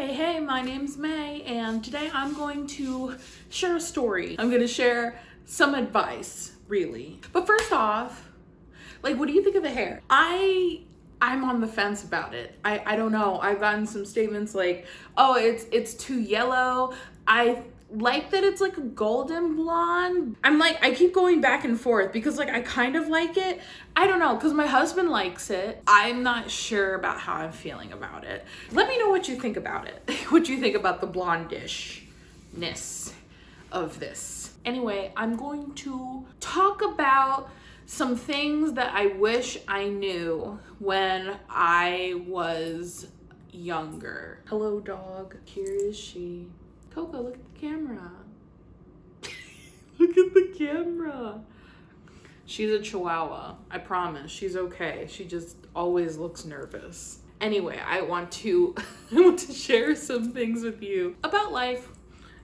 Hey, my name's May, and today I'm going to share a story. I'm going to share some advice, really. But first off, what do you think of the hair? I'm on the fence about it. I don't know. I've gotten some statements like, oh, it's too yellow. I like that it's like a golden blonde. I keep going back and forth because I kind of like it. I don't know, because my husband likes it. I'm not sure about how I'm feeling about it. Let me know what you think about it. What you think about the blondishness of this. Anyway, I'm going to talk about some things that I wish I knew when I was younger. Hello, dog. Here is she. Coco, look at the camera. Look at the camera. She's a Chihuahua. I promise. She's okay. She just always looks nervous. Anyway, I want to share some things with you about life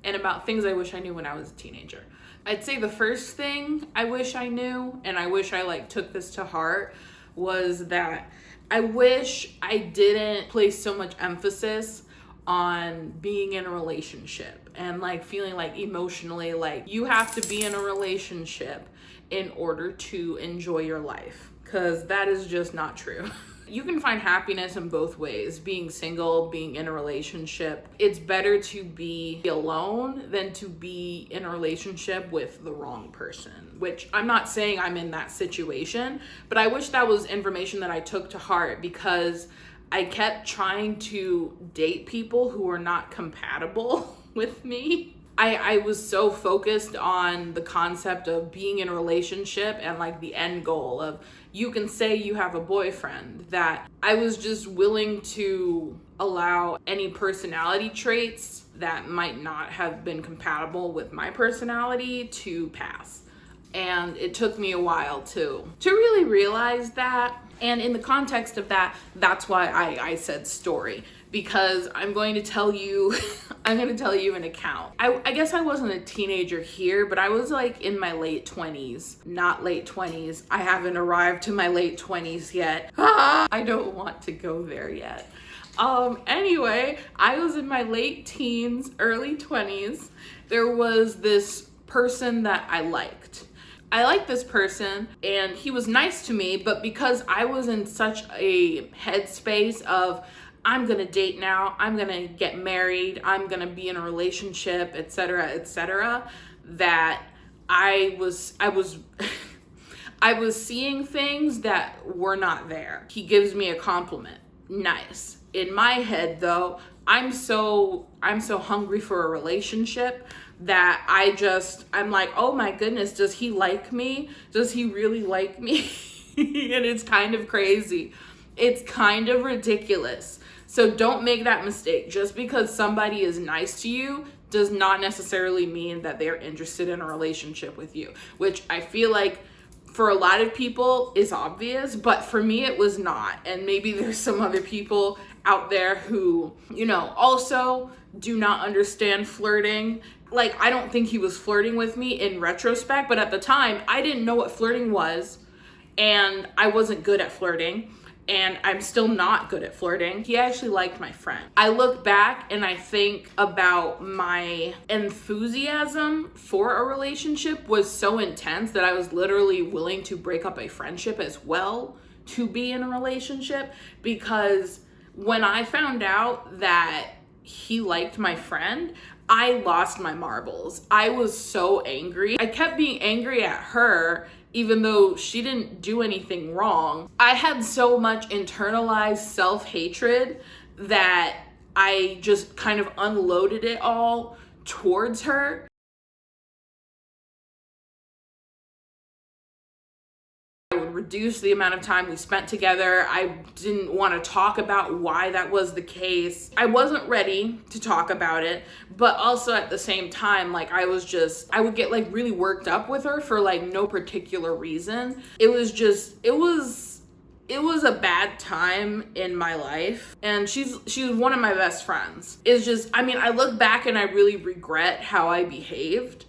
and about things I wish I knew when I was a teenager. I'd say the first thing I wish I knew, and I wish I took this to heart, was that I wish I didn't place so much emphasis on being in a relationship and feeling emotionally you have to be in a relationship in order to enjoy your life, because that is just not true. You can find happiness in both ways, being single, being in a relationship. It's better to be alone than to be in a relationship with the wrong person, which I'm not saying I'm in that situation, but I wish that was information that I took to heart, because I kept trying to date people who were not compatible with me. I was so focused on the concept of being in a relationship and the end goal of you can say you have a boyfriend, that I was just willing to allow any personality traits that might not have been compatible with my personality to pass. And it took me a while to really realize that. And in the context of that, that's why I said story, because I'm going to tell you an account. I guess I wasn't a teenager here, but I was in my late 20s, not late 20s. I haven't arrived to my late 20s yet. I don't want to go there yet. Anyway, I was in my late teens, early 20s. There was this person that I liked. I liked this person and he was nice to me, but because I was in such a headspace of I'm gonna date now, I'm gonna get married, I'm gonna be in a relationship, etc., that I was I was seeing things that were not there. He gives me a compliment. Nice. In my head though, I'm so hungry for a relationship that I'm like, oh my goodness, does he like me? Does he really like me? And it's kind of crazy. It's kind of ridiculous. So don't make that mistake. Just because somebody is nice to you does not necessarily mean that they're interested in a relationship with you, which I feel like for a lot of people is obvious, but for me it was not. And maybe there's some other people out there who, also do not understand flirting. I don't think he was flirting with me in retrospect, but at the time I didn't know what flirting was, and I wasn't good at flirting, and I'm still not good at flirting. He actually liked my friend. I look back and I think about my enthusiasm for a relationship was so intense that I was literally willing to break up a friendship as well to be in a relationship, because when I found out that he liked my friend, I lost my marbles. I was so angry. I kept being angry at her even though she didn't do anything wrong. I had so much internalized self-hatred that I just kind of unloaded it all towards her. I would reduce the amount of time we spent together. I didn't want to talk about why that was the case. I wasn't ready to talk about it, but also at the same time, I would get really worked up with her for no particular reason. It was a bad time in my life, and she's one of my best friends. I look back and I really regret how I behaved.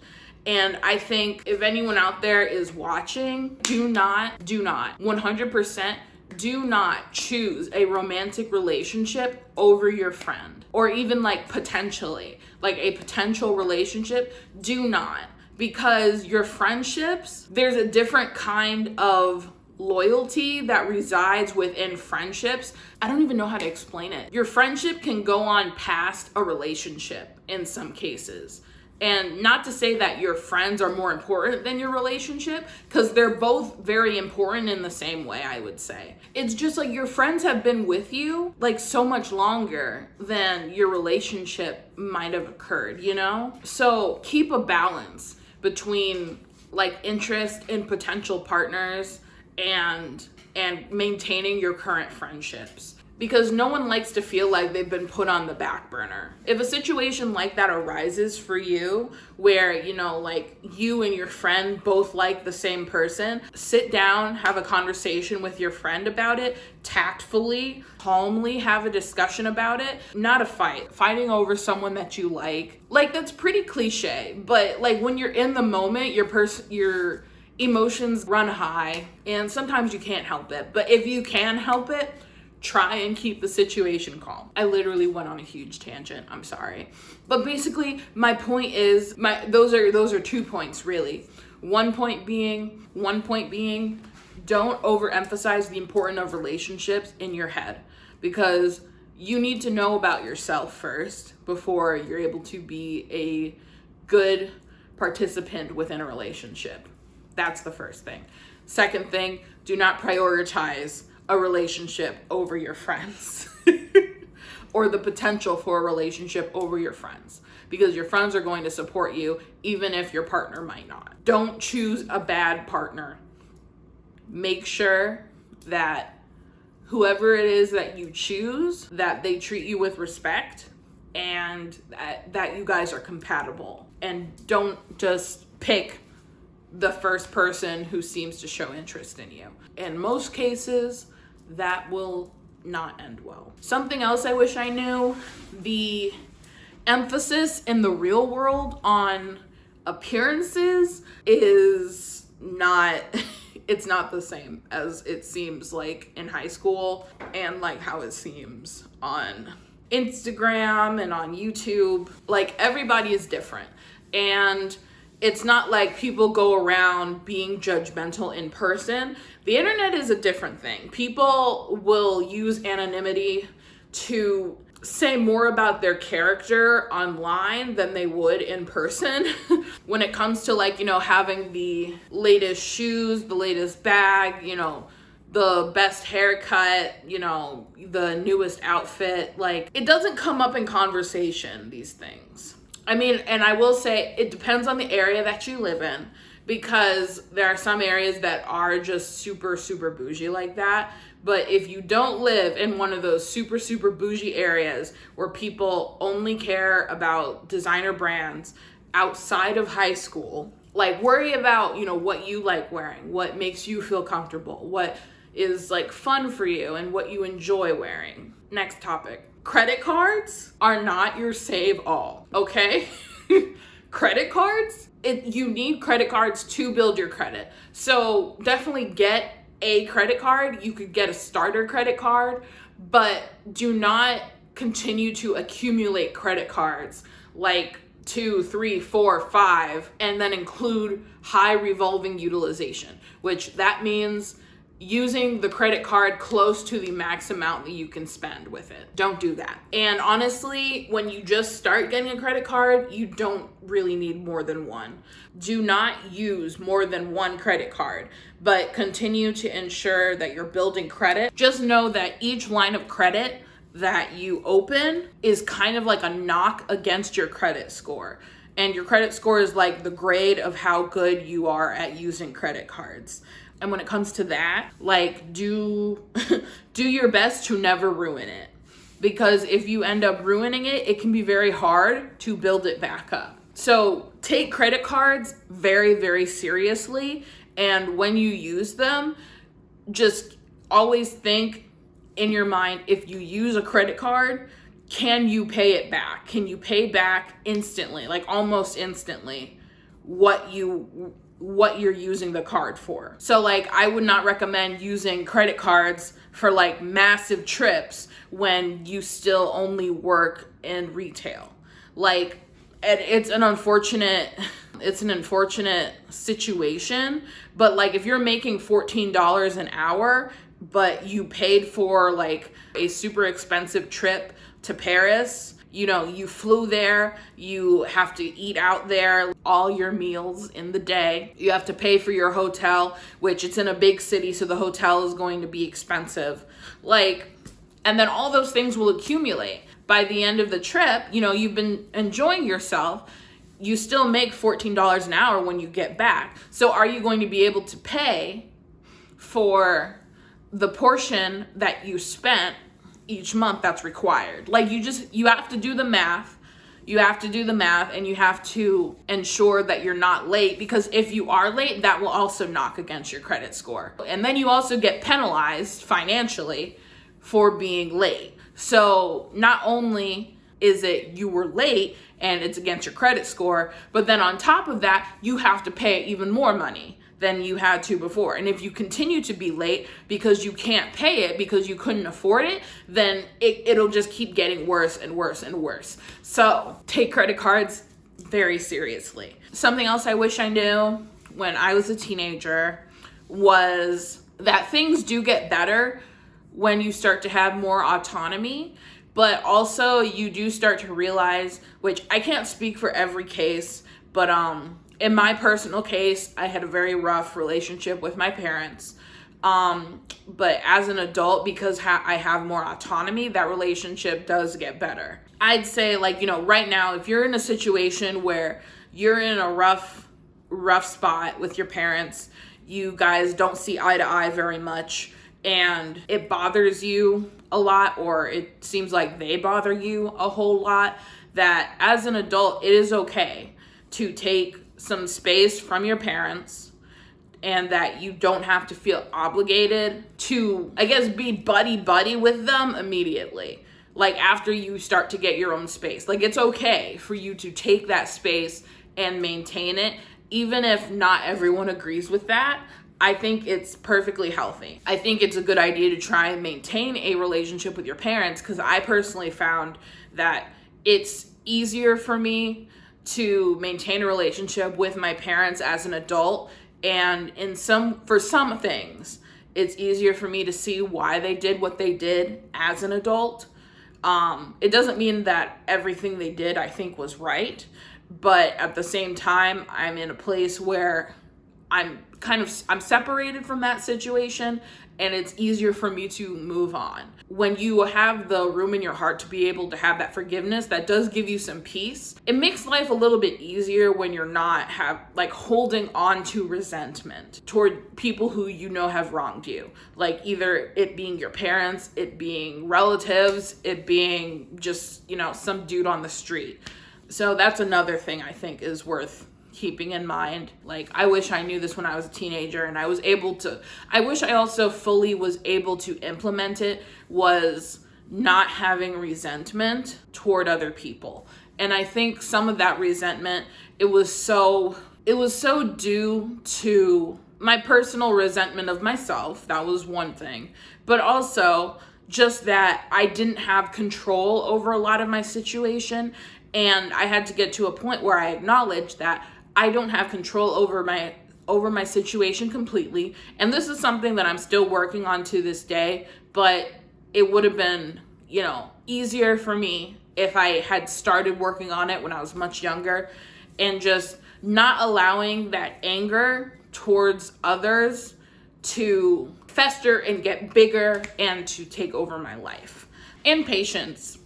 And I think if anyone out there is watching, do not 100% Do not choose a romantic relationship over your friend, or even like potentially, like a potential relationship. Do not, because your friendships, there's a different kind of loyalty that resides within friendships. I don't even know how to explain it. Your friendship can go on past a relationship in some cases. And not to say that your friends are more important than your relationship, because they're both very important in the same way, I would say. It's just like your friends have been with you like so much longer than your relationship might have occurred, you know? So keep a balance between like interest in potential partners and maintaining your current friendships. Because no one likes to feel like they've been put on the back burner. If a situation like that arises for you, where, you know, like you and your friend both like the same person, sit down, have a conversation with your friend about it, tactfully, calmly have a discussion about it, not a fight. Fighting over someone that you like that's pretty cliche, but like when you're in the moment, your emotions run high, and sometimes you can't help it. But if you can help it, try and keep the situation calm. I literally went on a huge tangent. I'm sorry. But basically, my point is, those are 2 points really. One point being, don't overemphasize the importance of relationships in your head, because you need to know about yourself first before you're able to be a good participant within a relationship. That's the first thing. Second thing, do not prioritize a relationship over your friends or the potential for a relationship over your friends, because your friends are going to support you even if your partner might not. Don't choose a bad partner. Make sure that whoever it is that you choose, that they treat you with respect and that you guys are compatible, and don't just pick the first person who seems to show interest in you. In most cases, that will not end well. Something else I wish I knew, the emphasis in the real world on appearances is not, it's not the same as it seems like in high school, and like how it seems on Instagram and on YouTube. Like everybody is different, and it's not like people go around being judgmental in person. The internet is a different thing. People will use anonymity to say more about their character online than they would in person. When it comes to like, you know, having the latest shoes, the latest bag, you know, the best haircut, you know, the newest outfit, like it doesn't come up in conversation, these things. I mean, and I will say it depends on the area that you live in, because there are some areas that are just super, super bougie like that. But if you don't live in one of those super, super bougie areas where people only care about designer brands outside of high school, like worry about, you know, what you like wearing, what makes you feel comfortable, what is like fun for you and what you enjoy wearing. Next topic. Credit cards are not your save all, okay? Credit cards, you need credit cards to build your credit. So definitely get a credit card. You could get a starter credit card, but do not continue to accumulate credit cards like 2, 3, 4, 5, and then include high revolving utilization, which that means using the credit card close to the max amount that you can spend with it. Don't do that. And honestly, when you just start getting a credit card, you don't really need more than one. Do not use more than one credit card, but continue to ensure that you're building credit. Just know that each line of credit that you open is kind of like a knock against your credit score. And your credit score is like the grade of how good you are at using credit cards. And when it comes to that, like do your best to never ruin it. Because if you end up ruining it, it can be very hard to build it back up. So take credit cards very, very seriously. And when you use them, just always think in your mind, if you use a credit card, can you pay it back? Can you pay back instantly, like almost instantly, what you what you're using the card for. So like, I would not recommend using credit cards for like massive trips when you still only work in retail. Like, and it's an unfortunate situation, but like if you're making $14 an hour, but you paid for like a super expensive trip to Paris, you know, you flew there, you have to eat out there, all your meals in the day. You have to pay for your hotel, which it's in a big city, so the hotel is going to be expensive. Like, and then all those things will accumulate. By the end of the trip, you know, you've been enjoying yourself. You still make $14 an hour when you get back. So are you going to be able to pay for the portion that you spent each month that's required? Like, you have to do the math. You have to do the math, and you have to ensure that you're not late, because if you are late, that will also knock against your credit score. And then you also get penalized financially for being late. So not only is it you were late and it's against your credit score, but then on top of that, you have to pay even more money than you had to before. And if you continue to be late because you can't pay it because you couldn't afford it, then it'll just keep getting worse and worse and worse. So take credit cards very seriously. Something else I wish I knew when I was a teenager was that things do get better when you start to have more autonomy, but also you do start to realize, which I can't speak for every case, but in my personal case, I had a very rough relationship with my parents. But as an adult, because I have more autonomy, that relationship does get better. I'd say, like, you know, right now, if you're in a situation where you're in a rough spot with your parents, you guys don't see eye to eye very much, and it bothers you a lot, or it seems like they bother you a whole lot, that as an adult, it is okay to take some space from your parents, and that you don't have to feel obligated to, I guess, be buddy with them immediately. Like, after you start to get your own space. Like, it's okay for you to take that space and maintain it, even if not everyone agrees with that. I think it's perfectly healthy. I think it's a good idea to try and maintain a relationship with your parents, because I personally found that it's easier for me to maintain a relationship with my parents as an adult, and for some things, it's easier for me to see why they did what they did as an adult. It doesn't mean that everything they did I think was right, but at the same time, I'm in a place where I'm separated from that situation, and it's easier for me to move on. When you have the room in your heart to be able to have that forgiveness, that does give you some peace. It makes life a little bit easier when you're not holding on to resentment toward people who you know have wronged you. Like, either it being your parents, it being relatives, it being just, you know, some dude on the street. So that's another thing I think is worth keeping in mind. Like, I wish I knew this when I was a teenager, and I wish I also fully was able to implement it, was not having resentment toward other people. And I think some of that resentment, it was so due to my personal resentment of myself. That was one thing, but also just that I didn't have control over a lot of my situation. And I had to get to a point where I acknowledged that I don't have control over my situation completely. And this is something that I'm still working on to this day, but it would have been, you know, easier for me if I had started working on it when I was much younger, and just not allowing that anger towards others to fester and get bigger and to take over my life. And patience.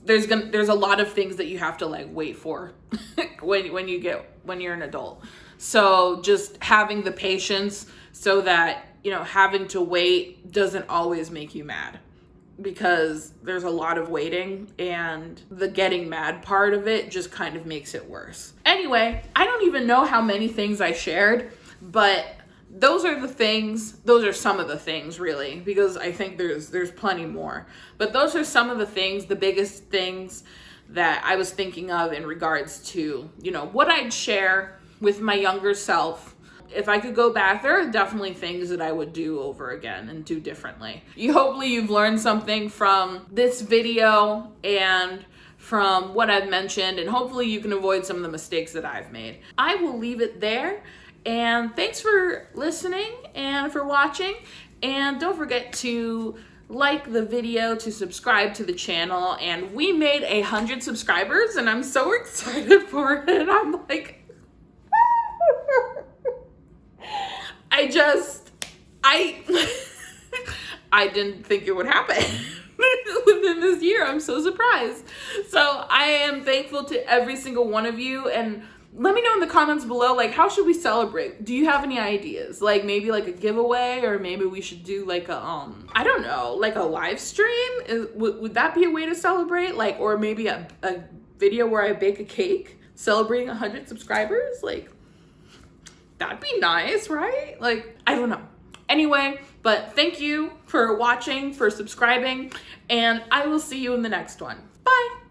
There's a lot of things that you have to wait for when you're an adult. So just having the patience so that, you know, having to wait doesn't always make you mad, because there's a lot of waiting, and the getting mad part of it just kind of makes it worse. Anyway, I don't even know how many things I shared, but those are some of the things, really, because I think there's plenty more. But those are some of the things, the biggest things that I was thinking of in regards to, you know, what I'd share with my younger self if I could go back, there are definitely things that I would do over again and do differently. Hopefully you've learned something from this video and from what I've mentioned, and hopefully you can avoid some of the mistakes that I've made. I will leave it there, and thanks for listening and for watching, and don't forget to like the video, to subscribe to the channel. And we made 100 subscribers, and I'm so excited for it. I'm like, I didn't think it would happen within this year. I'm so surprised. So I am thankful to every single one of you, and let me know in the comments below, like, how should we celebrate? Do you have any ideas? Like, maybe like a giveaway, or maybe we should do like a, I don't know, like a live stream? Would that be a way to celebrate? Like, or maybe a video where I bake a cake celebrating 100 subscribers? Like, that'd be nice, right? Like, I don't know. Anyway, but thank you for watching, for subscribing, and I will see you in the next one. Bye.